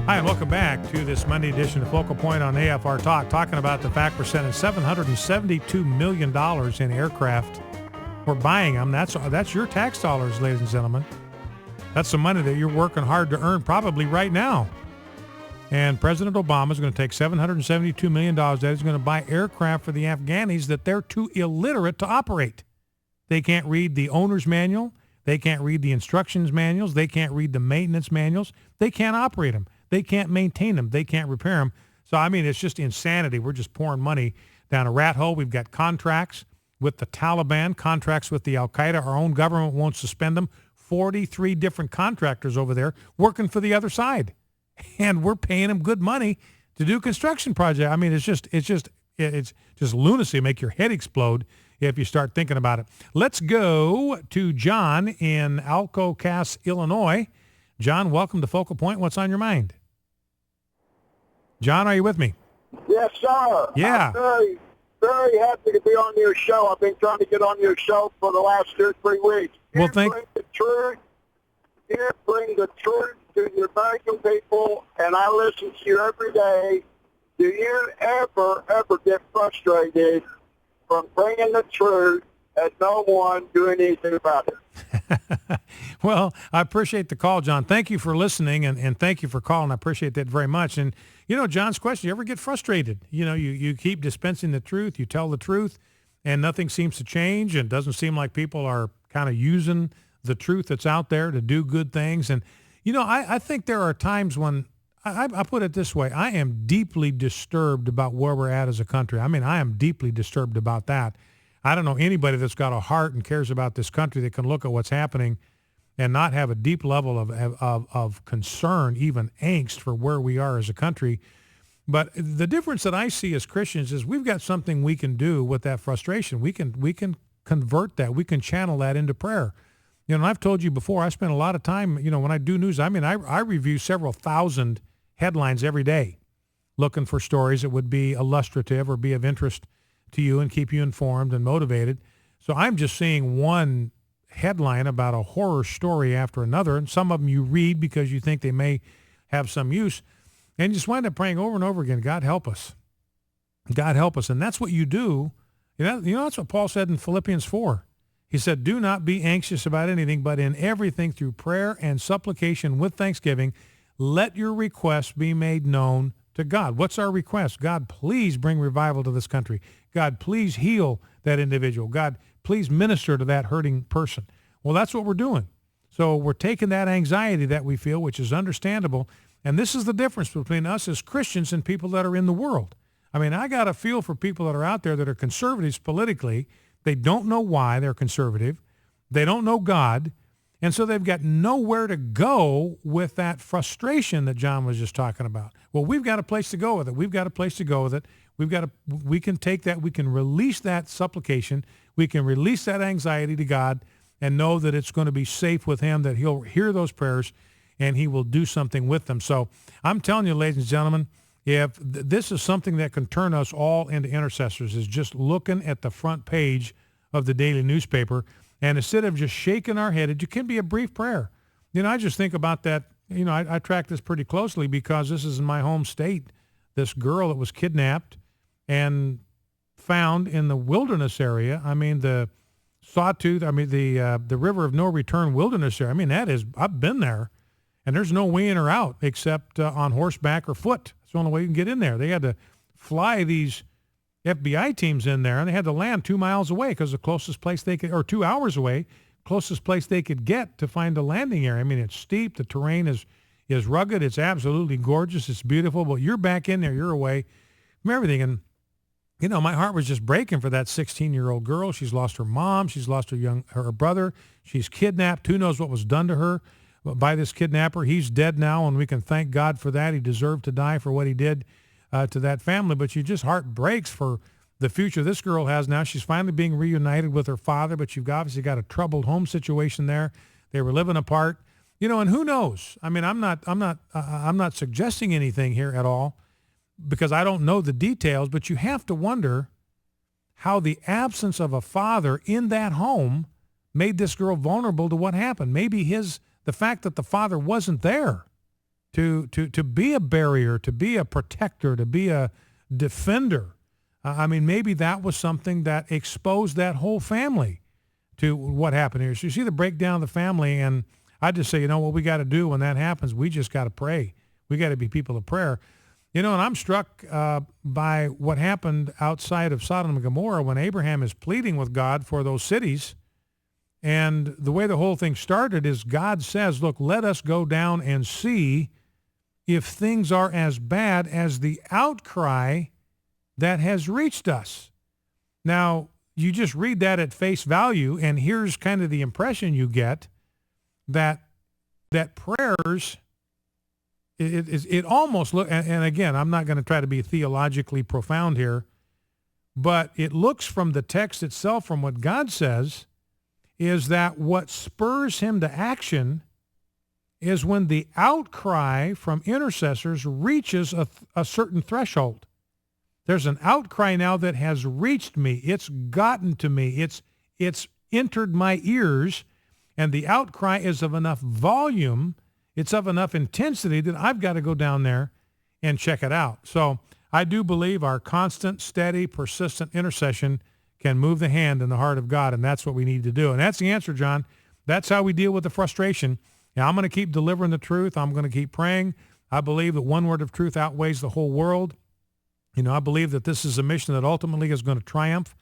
Hi, and welcome back to this Monday edition of Focal Point on AFR Talk, talking about the fact we're sending $772 million in aircraft. We're buying them. That's your tax dollars, ladies and gentlemen. That's the money that you're working hard to earn probably right now. And President Obama is going to take $772 million that is going to buy aircraft for the Afghanis that they're too illiterate to operate. They can't read the owner's manual. They can't read the instructions manuals. They can't read the maintenance manuals. They can't operate them. They can't maintain them. They can't repair them. So, I mean, it's just insanity. We're just pouring money down a rat hole. We've got contracts with the Taliban, contracts with the Al-Qaeda. Our own government won't suspend them. 43 different contractors over there working for the other side. And we're paying them good money to do construction projects. I mean, it's just lunacy. Make your head explode if you start thinking about it. Let's go to John in Alcocas, Illinois. John, welcome to Focal Point. What's on your mind? John, are you with me? Yes, sir. Yeah. I'm very, very happy to be on your show. I've been trying to get on your show for the last 2 or 3 weeks. Well, bring the truth. You bring the truth to the American people, and I listen to you every day. Do you ever get frustrated from bringing the truth and no one doing anything about it? Well, I appreciate the call, John. Thank you for listening, and thank you for calling. I appreciate that very much. And, you know, John's question, you ever get frustrated? You know, you keep dispensing the truth, you tell the truth, and nothing seems to change, and it doesn't seem like people are kind of using the truth that's out there to do good things. And, you know, I think there are times when, I put it this way, I am deeply disturbed about where we're at as a country. I mean, I am deeply disturbed about that. I don't know anybody that's got a heart and cares about this country that can look at what's happening and not have a deep level of concern, even angst for where we are as a country. But the difference that I see as Christians is we've got something we can do with that frustration. We can convert that. We can channel that into prayer. You know, and I've told you before, I spend a lot of time, you know, when I do news, I mean, I review several thousand headlines every day looking for stories that would be illustrative or be of interest to you and keep you informed and motivated. So I'm just seeing one headline about a horror story after another, and some of them you read because you think they may have some use, and you just wind up praying over and over again, God help us. God help us. And that's what you do. You know, that's what Paul said in Philippians 4. He said, do not be anxious about anything, but in everything through prayer and supplication with thanksgiving, let your requests be made known to God. What's our request? God, please bring revival to this country. God, please heal that individual. God, please minister to that hurting person. Well, that's what we're doing. So we're taking that anxiety that we feel, which is understandable, and this is the difference between us as Christians and people that are in the world. I mean, I got a feel for people that are out there that are conservatives politically. They don't know why they're conservative. They don't know God. And so they've got nowhere to go with that frustration that John was just talking about. Well, we've got a place to go with it. We've got a place to go with it. We can take that. We can release that supplication. We can release that anxiety to God and know that it's going to be safe with him, that he'll hear those prayers and he will do something with them. So I'm telling you, ladies and gentlemen, if this is something that can turn us all into intercessors, is just looking at the front page of the daily newspaper, and instead of just shaking our head, it can be a brief prayer. You know, I just think about that. You know, I track this pretty closely because this is in my home state. This girl that was kidnapped and found in the wilderness area. I mean, the Sawtooth, the River of No Return wilderness area. I mean, I've been there, and there's no way in or out except on horseback or foot. That's the only way you can get in there. They had to fly these FBI teams in there, and they had to land 2 miles away because the closest place they could, or 2 hours away, closest place they could get to find a landing area. I mean, it's steep. The terrain is rugged. It's absolutely gorgeous. It's beautiful. But you're back in there. You're away from everything. And, you know, my heart was just breaking for that 16-year-old girl. She's lost her mom. She's lost her brother. She's kidnapped. Who knows what was done to her by this kidnapper. He's dead now, and we can thank God for that. He deserved to die for what he did to that family. But your just heart breaks for the future this girl has now. She's finally being reunited with her father, but you've obviously got a troubled home situation there. They were living apart, you know, and who knows? I mean, I'm not suggesting anything here at all because I don't know the details, but you have to wonder how the absence of a father in that home made this girl vulnerable to what happened. Maybe the fact that the father wasn't there to be a barrier, to be a protector, to be a defender. I mean, maybe that was something that exposed that whole family to what happened here. So you see the breakdown of the family, and I just say, what we got to do when that happens? We just got to pray. We got to be people of prayer. And I'm struck by what happened outside of Sodom and Gomorrah when Abraham is pleading with God for those cities. And the way the whole thing started is God says, look, let us go down and see if things are as bad as the outcry that has reached us. Now, you just read that at face value, and here's kind of the impression you get that prayers, it almost look, and again, I'm not going to try to be theologically profound here, but it looks from the text itself, from what God says, is that what spurs him to action is when the outcry from intercessors reaches a certain threshold. There's an outcry now that has reached me. It's gotten to me. It's entered my ears, and the outcry is of enough volume, it's of enough intensity that I've got to go down there and check it out. So I do believe our constant, steady, persistent intercession can move the hand in the heart of God, and that's what we need to do. And that's the answer, John. That's how we deal with the frustration. Now, I'm going to keep delivering the truth. I'm going to keep praying. I believe that one word of truth outweighs the whole world. I believe that this is a mission that ultimately is going to triumph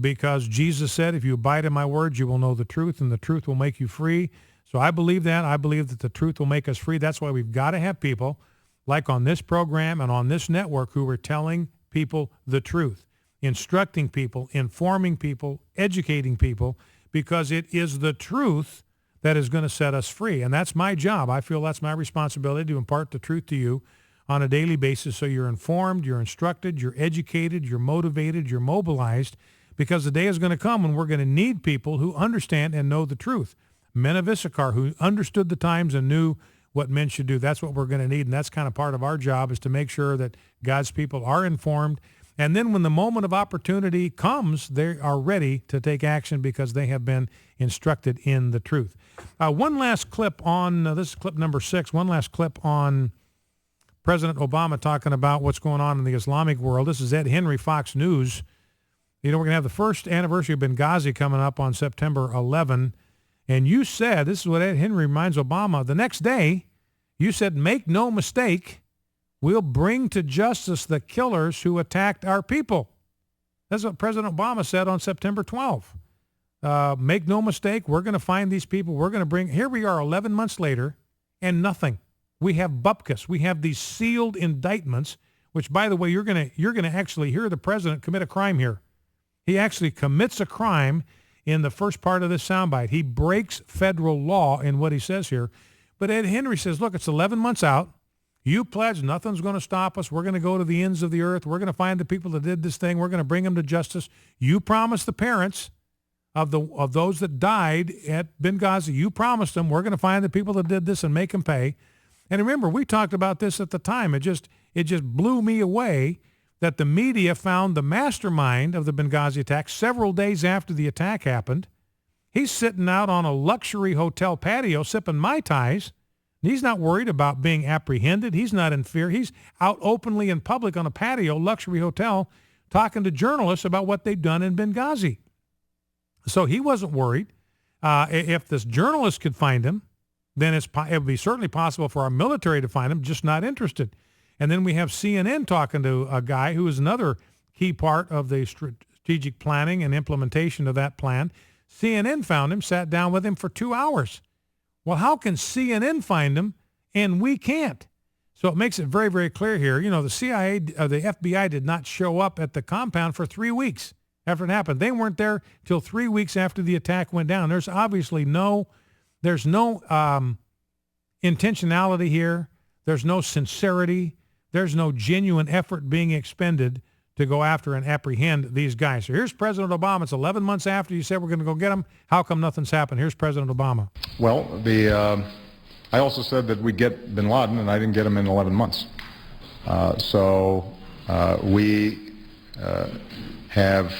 because Jesus said, if you abide in my words, you will know the truth, and the truth will make you free. So I believe that. I believe that the truth will make us free. That's why we've got to have people like on this program and on this network who are telling people the truth, instructing people, informing people, educating people, because it is the truth that is going to set us free. And that's my job. I feel that's my responsibility to impart the truth to you on a daily basis so you're informed, you're instructed, you're educated, you're motivated, you're mobilized, because the day is going to come when we're going to need people who understand and know the truth. Men of Issachar who understood the times and knew what men should do. That's what we're going to need, and that's kind of part of our job, is to make sure that God's people are informed. And then when the moment of opportunity comes, they are ready to take action because they have been instructed in the truth. One last clip on, this is clip number 6, one last clip on President Obama talking about what's going on in the Islamic world. This is Ed Henry, Fox News. We're going to have the first anniversary of Benghazi coming up on September 11. And you said, this is what Ed Henry reminds Obama, the next day, you said, make no mistake, we'll bring to justice the killers who attacked our people. That's what President Obama said on September 12th. Make no mistake, we're going to find these people. We're going to bring, here we are 11 months later, and nothing. We have bupkis. We have these sealed indictments, which, by the way, you're going to actually hear the president commit a crime here. He actually commits a crime in the first part of this soundbite. He breaks federal law in what he says here. But Ed Henry says, look, it's 11 months out. You pledge nothing's going to stop us. We're going to go to the ends of the earth. We're going to find the people that did this thing. We're going to bring them to justice. You promised the parents of those that died at Benghazi. You promised them, we're going to find the people that did this and make them pay. And remember, we talked about this at the time. It just blew me away that the media found the mastermind of the Benghazi attack several days after the attack happened. He's sitting out on a luxury hotel patio sipping Mai Tais. He's not worried about being apprehended. He's not in fear. He's out openly in public on a patio, luxury hotel, talking to journalists about what they've done in Benghazi. So he wasn't worried. If this journalist could find him, then it would be certainly possible for our military to find him, just not interested. And then we have CNN talking to a guy who is another key part of the strategic planning and implementation of that plan. CNN found him, sat down with him for 2 hours. Well, how can CNN find him and we can't? So it makes it very, very clear here. The CIA, the FBI did not show up at the compound for 3 weeks after it happened. They weren't there till 3 weeks after the attack went down. There's obviously no intentionality here. There's no sincerity. There's no genuine effort being expended to go after and apprehend these guys. So here's President Obama. It's 11 months after you said we're going to go get them. How come nothing's happened? Here's President Obama. Well, I also said that we'd get bin Laden, and I didn't get him in 11 months. We have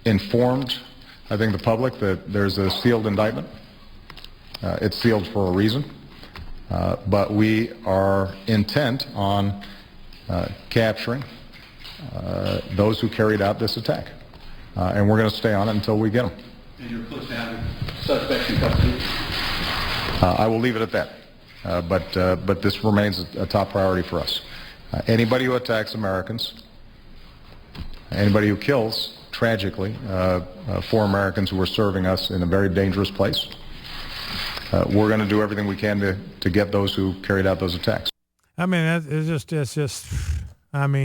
informed, I think, the public that there's a sealed indictment. It's sealed for a reason. But we are intent on capturing those who carried out this attack. And we're going to stay on it until we get them. And you're close to having suspects in custody? I will leave it at that. But this remains a top priority for us. Anybody who attacks Americans, anybody who kills, tragically, 4 Americans who were serving us in a very dangerous place, we're going to do everything we can to get those who carried out those attacks. I mean,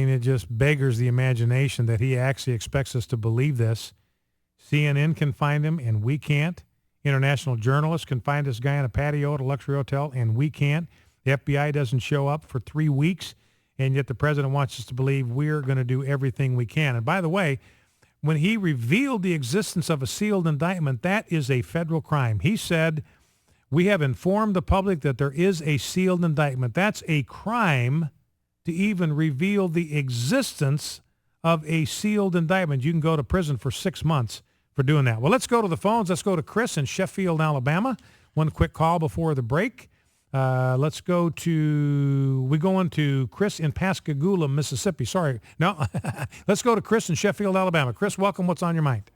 it just beggars the imagination that he actually expects us to believe this. CNN can find him and we can't. International journalists can find this guy in a patio at a luxury hotel and we can't. The FBI doesn't show up for 3 weeks, and yet the president wants us to believe we're going to do everything we can. And by the way, when he revealed the existence of a sealed indictment, that is a federal crime. He said, we have informed the public that there is a sealed indictment. That's a crime to even reveal the existence of a sealed indictment. You can go to prison for 6 months for doing that. Well, let's go to the phones. Let's go to Chris in Sheffield, Alabama. One quick call before the break. We're going to Chris in Pascagoula, Mississippi. Sorry. No, let's go to Chris in Sheffield, Alabama. Chris, welcome. What's on your mind?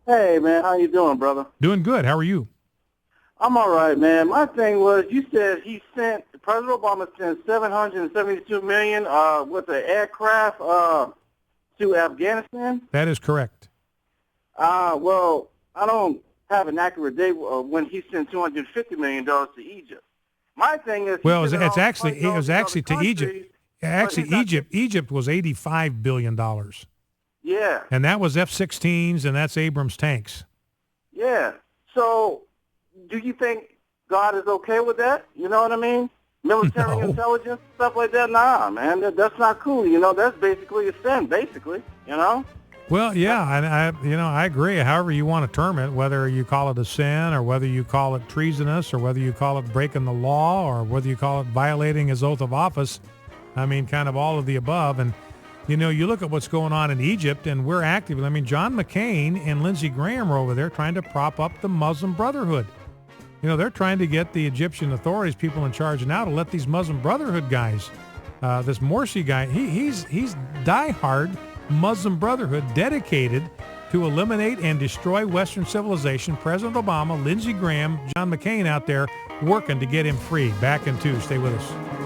Hey, man, how you doing, brother? Doing good. How are you? I'm all right, man. My thing was, you said President Obama sent $772 million with an aircraft to Afghanistan. That is correct. Well, I don't have an accurate date when he sent $250 million to Egypt. My thing is, well, it was actually to Egypt. Actually, Egypt was $85 billion. Yeah. And that was F-16s, and that's Abrams tanks. Yeah. So, do you think God is okay with that? You know what I mean? Military intelligence, stuff like that? Nah, man, that's not cool. You know, that's basically a sin, basically, you know? Well, yeah, I agree. However you want to term it, whether you call it a sin or whether you call it treasonous or whether you call it breaking the law or whether you call it violating his oath of office, I mean, kind of all of the above. And, you know, you look at what's going on in Egypt, and we're active. I mean, John McCain and Lindsey Graham are over there trying to prop up the Muslim Brotherhood. You know, they're trying to get the Egyptian authorities, people in charge now, to let these Muslim Brotherhood guys, this Morsi guy, he's diehard Muslim Brotherhood, dedicated to eliminate and destroy Western civilization. President Obama, Lindsey Graham, John McCain out there working to get him free. Back in 2. Stay with us.